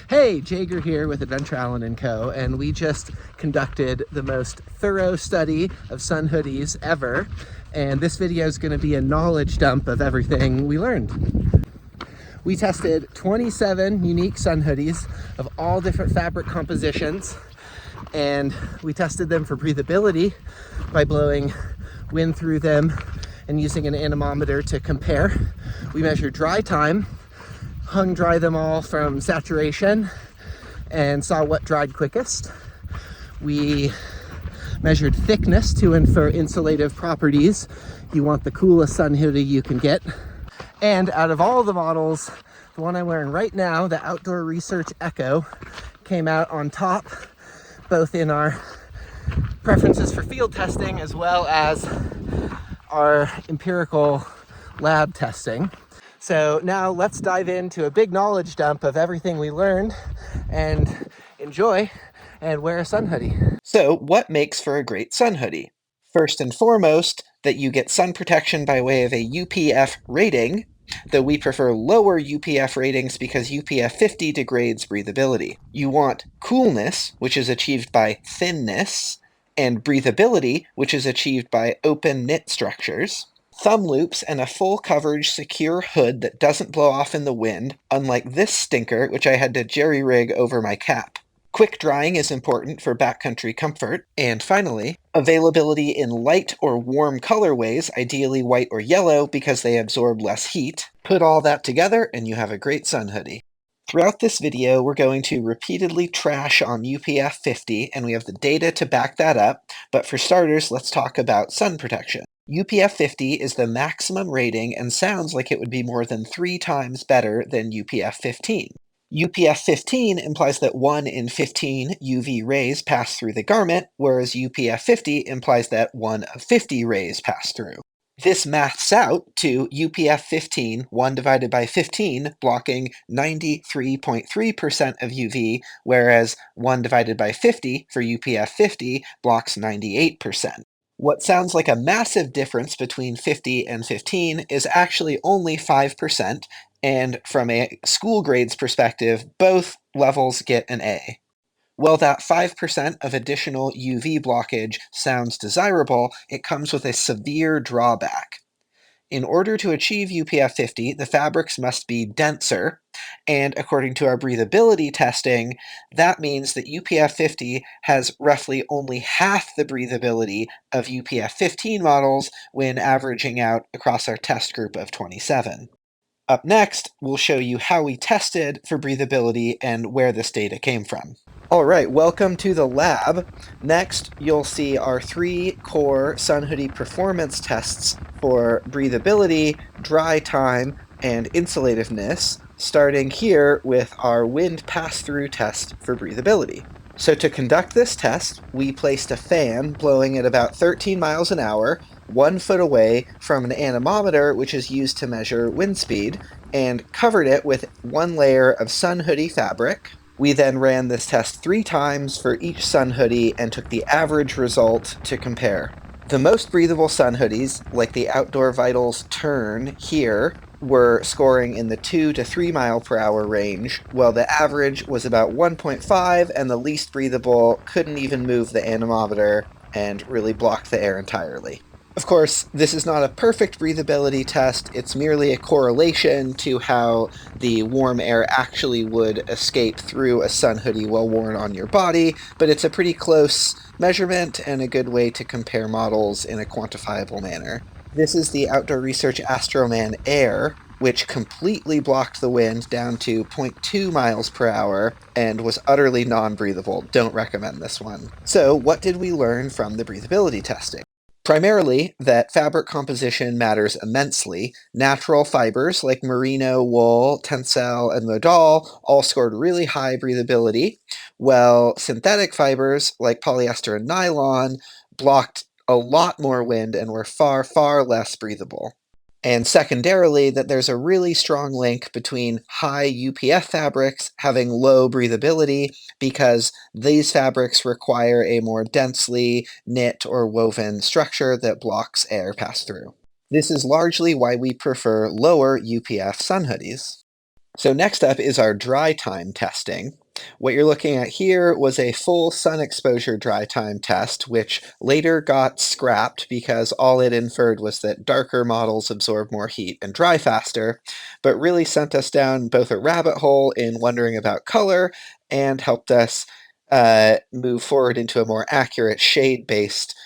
Hey, Jager here with Adventure Allen & Co. And we just conducted the most thorough study of sun hoodies ever. And this video is going to be a knowledge dump of everything we learned. We tested 27 unique sun hoodies of all different fabric compositions. And we tested them for breathability by blowing wind through them and using an anemometer to compare. We measured dry time, hung dry them all from saturation, and saw what dried quickest. We measured thickness to infer insulative properties. You want the coolest sun hoodie you can get. And out of all the models, the one I'm wearing right now, the Outdoor Research Echo, came out on top, both in our preferences for field testing as well as our empirical lab testing. So now let's dive into a big knowledge dump of everything we learned and enjoy and wear a sun hoodie. So what makes for a great sun hoodie? First and foremost, that you get sun protection by way of a UPF rating, though we prefer lower UPF ratings because UPF 50 degrades breathability. You want coolness, which is achieved by thinness, and breathability, which is achieved by open knit structures. Thumb loops and a full coverage secure hood that doesn't blow off in the wind, unlike this stinker, which I had to jerry-rig over my cap. Quick drying is important for backcountry comfort. And finally, availability in light or warm colorways, ideally white or yellow because they absorb less heat. Put all that together and you have a great sun hoodie. Throughout this video, we're going to repeatedly trash on UPF 50, and we have the data to back that up. But for starters, let's talk about sun protection. UPF 50 is the maximum rating and sounds like it would be more than 3 times better than UPF 15. UPF 15 implies that 1 in 15 UV rays pass through the garment, whereas UPF 50 implies that 1 of 50 rays pass through. This maths out to UPF 15, 1 divided by 15, blocking 93.3% of UV, whereas 1 divided by 50 for UPF 50 blocks 98%. What sounds like a massive difference between 50 and 15 is actually only 5%, and from a school grades perspective, both levels get an A. While that 5% of additional UV blockage sounds desirable, it comes with a severe drawback. In order to achieve UPF 50, the fabrics must be denser, and according to our breathability testing, that means that UPF 50 has roughly only half the breathability of UPF 15 models when averaging out across our test group of 27. Up next, we'll show you how we tested for breathability and where this data came from. Alright, welcome to the lab. Next, you'll see our 3 core sun hoodie performance tests for breathability, dry time, and insulativeness, starting here with our wind pass-through test for breathability. So to conduct this test, we placed a fan blowing at about 13 miles an hour, 1 foot away from an anemometer, which is used to measure wind speed, and covered it with 1 layer of sun hoodie fabric. We then ran this test 3 times for each sun hoodie and took the average result to compare. The most breathable sun hoodies, like the Outdoor Vitals Turn here, were scoring in the 2 to 3 mile per hour range, while the average was about 1.5, and the least breathable couldn't even move the anemometer and really blocked the air entirely. Of course, this is not a perfect breathability test, it's merely a correlation to how the warm air actually would escape through a sun hoodie while worn on your body, but it's a pretty close measurement and a good way to compare models in a quantifiable manner. This is the Outdoor Research Astroman Air, which completely blocked the wind down to 0.2 miles per hour and was utterly non-breathable. Don't recommend this one. So, what did we learn from the breathability testing? Primarily, that fabric composition matters immensely. Natural fibers like merino, wool, tencel, and modal all scored really high breathability, while synthetic fibers like polyester and nylon blocked a lot more wind and were far, far less breathable. And secondarily, that there's a really strong link between high UPF fabrics having low breathability because these fabrics require a more densely knit or woven structure that blocks air pass through. This is largely why we prefer lower UPF sun hoodies. So next up is our dry time testing. What you're looking at here was a full sun exposure dry time test, which later got scrapped because all it inferred was that darker models absorb more heat and dry faster, but really sent us down both a rabbit hole in wondering about color and helped us move forward into a more accurate shade-based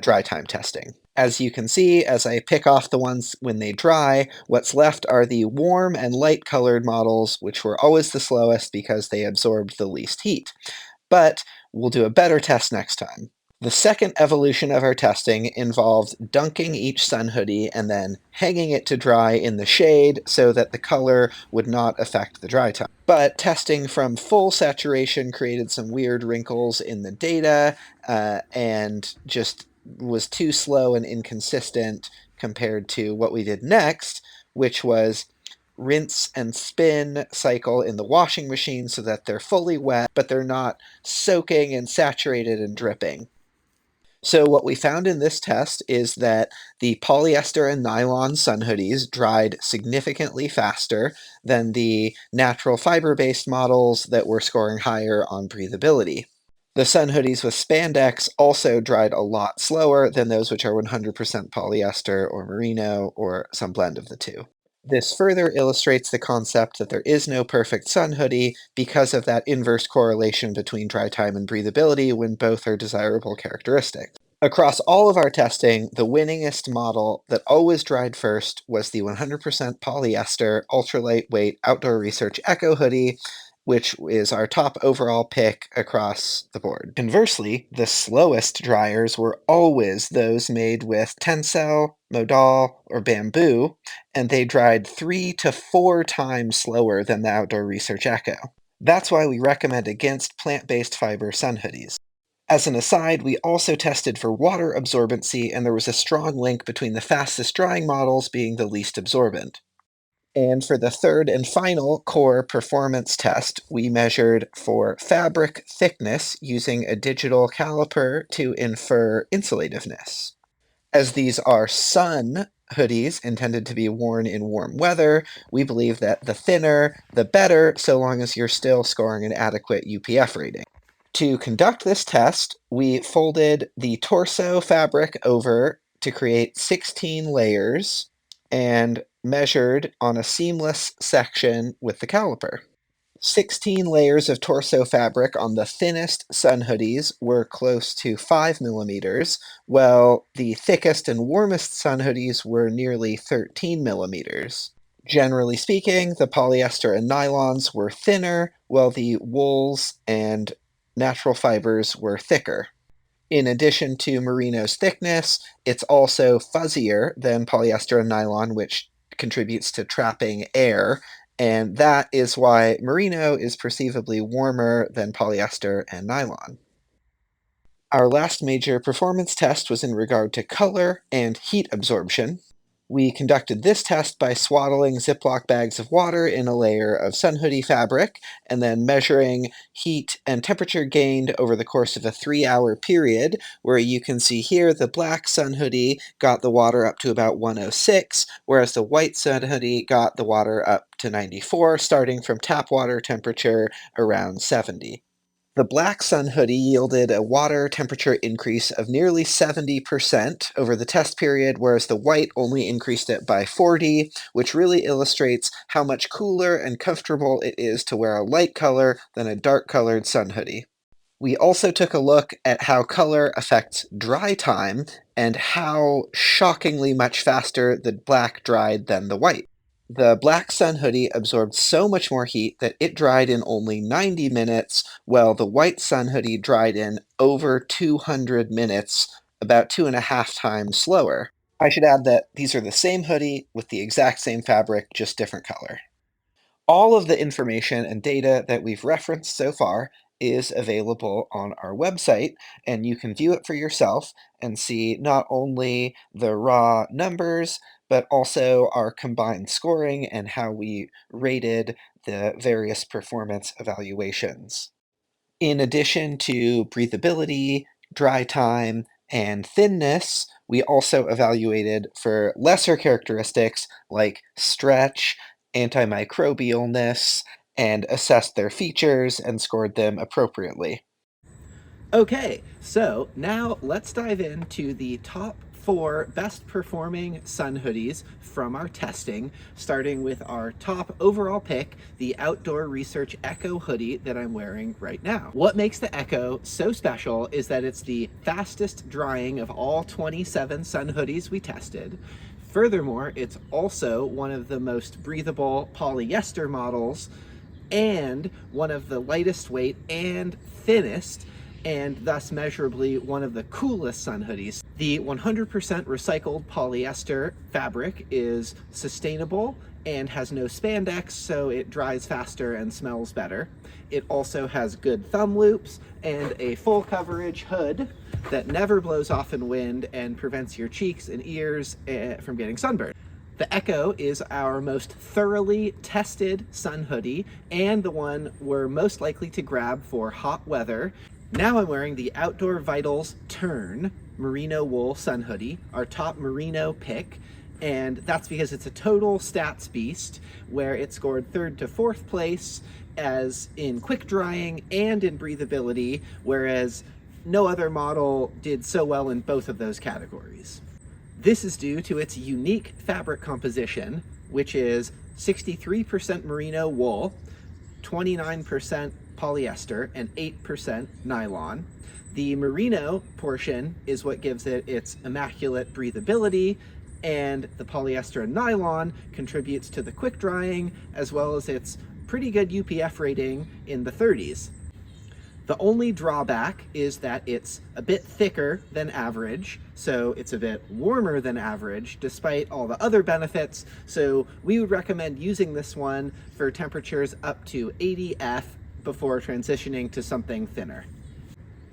dry time testing. As you can see, as I pick off the ones when they dry, what's left are the warm and light colored models, which were always the slowest because they absorbed the least heat. But we'll do a better test next time. The second evolution of our testing involved dunking each sun hoodie and then hanging it to dry in the shade so that the color would not affect the dry time. But testing from full saturation created some weird wrinkles in the data and just was too slow and inconsistent compared to what we did next, which was rinse and spin cycle in the washing machine so that they're fully wet, but they're not soaking and saturated and dripping. So what we found in this test is that the polyester and nylon sun hoodies dried significantly faster than the natural fiber-based models that were scoring higher on breathability. The sun hoodies with spandex also dried a lot slower than those which are 100% polyester or merino or some blend of the two. This further illustrates the concept that there is no perfect sun hoodie because of that inverse correlation between dry time and breathability when both are desirable characteristics. Across all of our testing, the winningest model that always dried first was the 100% polyester ultra-lightweight Outdoor Research Echo hoodie, which is our top overall pick across the board. Conversely, the slowest dryers were always those made with tencel, modal, or bamboo, and they dried 3 to 4 times slower than the Outdoor Research Echo. That's why we recommend against plant-based fiber sun hoodies. As an aside, we also tested for water absorbency, and there was a strong link between the fastest drying models being the least absorbent. And for the third and final core performance test, we measured for fabric thickness using a digital caliper to infer insulativeness. As these are sun hoodies intended to be worn in warm weather, we believe that the thinner, the better, so long as you're still scoring an adequate UPF rating. To conduct this test, we folded the torso fabric over to create 16 layers and measured on a seamless section with the caliper. 16 layers of torso fabric on the thinnest sun hoodies were close to 5 millimeters, while the thickest and warmest sun hoodies were nearly 13 millimeters. Generally speaking, the polyester and nylons were thinner, while the wools and natural fibers were thicker. In addition to merino's thickness, it's also fuzzier than polyester and nylon, which contributes to trapping air, and that is why merino is perceivably warmer than polyester and nylon. Our last major performance test was in regard to color and heat absorption. We conducted this test by swaddling Ziploc bags of water in a layer of sun hoodie fabric and then measuring heat and temperature gained over the course of a 3-hour period, where you can see here the black sun hoodie got the water up to about 106, whereas the white sun hoodie got the water up to 94, starting from tap water temperature around 70. The black sun hoodie yielded a water temperature increase of nearly 70% over the test period, whereas the white only increased it by 40, which really illustrates how much cooler and comfortable it is to wear a light color than a dark colored sun hoodie. We also took a look at how color affects dry time and how shockingly much faster the black dried than the white. The black sun hoodie absorbed so much more heat that it dried in only 90 minutes, while the white sun hoodie dried in over 200 minutes, about 2.5 times slower. I should add that these are the same hoodie with the exact same fabric, just different color. All of the information and data that we've referenced so far is available on our website, and you can view it for yourself and see not only the raw numbers, but also our combined scoring and how we rated the various performance evaluations. In addition to breathability, dry time, and thinness, we also evaluated for lesser characteristics like stretch antimicrobialness, and assessed their features and scored them appropriately. Okay, so now let's dive into the top 4 best performing sun hoodies from our testing, starting with our top overall pick, the Outdoor Research Echo hoodie that I'm wearing right now. What makes the Echo so special is that it's the fastest drying of all 27 sun hoodies we tested. Furthermore, it's also one of the most breathable polyester models and one of the lightest weight and thinnest, and thus measurably one of the coolest sun hoodies. The 100% recycled polyester fabric is sustainable and has no spandex, so it dries faster and smells better. It also has good thumb loops and a full coverage hood that never blows off in wind and prevents your cheeks and ears from getting sunburned. The Echo is our most thoroughly tested sun hoodie and the one we're most likely to grab for hot weather. Now I'm wearing the Outdoor Vitals Turn merino wool sun hoodie, our top merino pick, and that's because it's a total stats beast where it scored 3rd to 4th place as in quick drying and in breathability, whereas no other model did so well in both of those categories. This is due to its unique fabric composition, which is 63% merino wool, 29% polyester, and 8% nylon. The merino portion is what gives it its immaculate breathability, and the polyester and nylon contributes to the quick drying, as well as its pretty good UPF rating in the 30s. The only drawback is that it's a bit thicker than average, so it's a bit warmer than average, despite all the other benefits. So we would recommend using this one for temperatures up to 80°F before transitioning to something thinner.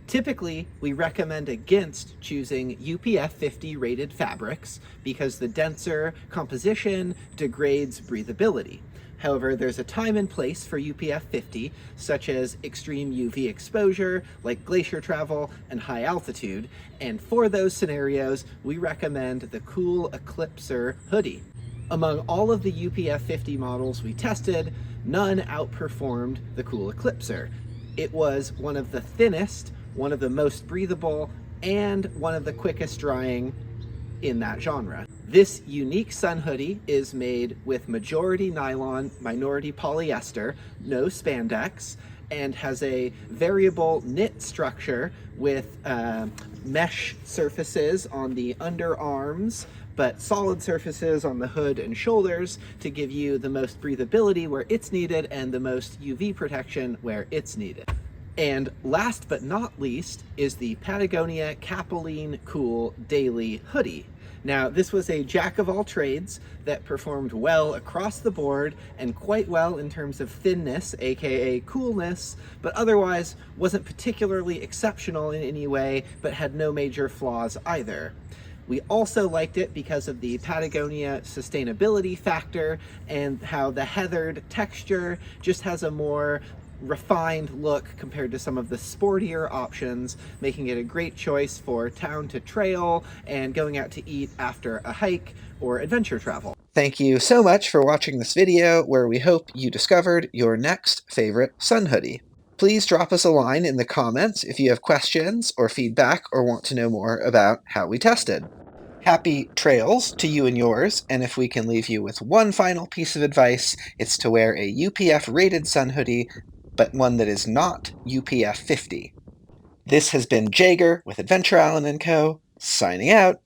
Typically, we recommend against choosing UPF 50 rated fabrics because the denser composition degrades breathability. However, there's a time and place for UPF 50, such as extreme UV exposure, like glacier travel and high altitude, and for those scenarios, we recommend the Cool Eclipser hoodie. Among all of the UPF 50 models we tested, none outperformed the Cool Eclipser. It was one of the thinnest, one of the most breathable, and one of the quickest drying in that genre. This unique sun hoodie is made with majority nylon, minority polyester, no spandex, and has a variable knit structure with mesh surfaces on the underarms, but solid surfaces on the hood and shoulders to give you the most breathability where it's needed and the most UV protection where it's needed. And last but not least is the Patagonia Capilene Cool Daily Hoodie. Now, this was a jack of all trades that performed well across the board and quite well in terms of thinness, aka coolness, but otherwise wasn't particularly exceptional in any way, but had no major flaws either. We also liked it because of the Patagonia sustainability factor and how the heathered texture just has a more refined look compared to some of the sportier options, making it a great choice for town to trail and going out to eat after a hike or adventure travel. Thank you so much for watching this video where we hope you discovered your next favorite sun hoodie. Please drop us a line in the comments if you have questions or feedback or want to know more about how we tested. Happy trails to you and yours, and if we can leave you with one final piece of advice, it's to wear a UPF rated sun hoodie, but one that is not UPF 50. This has been Jager with Adventure Allen & Co., signing out.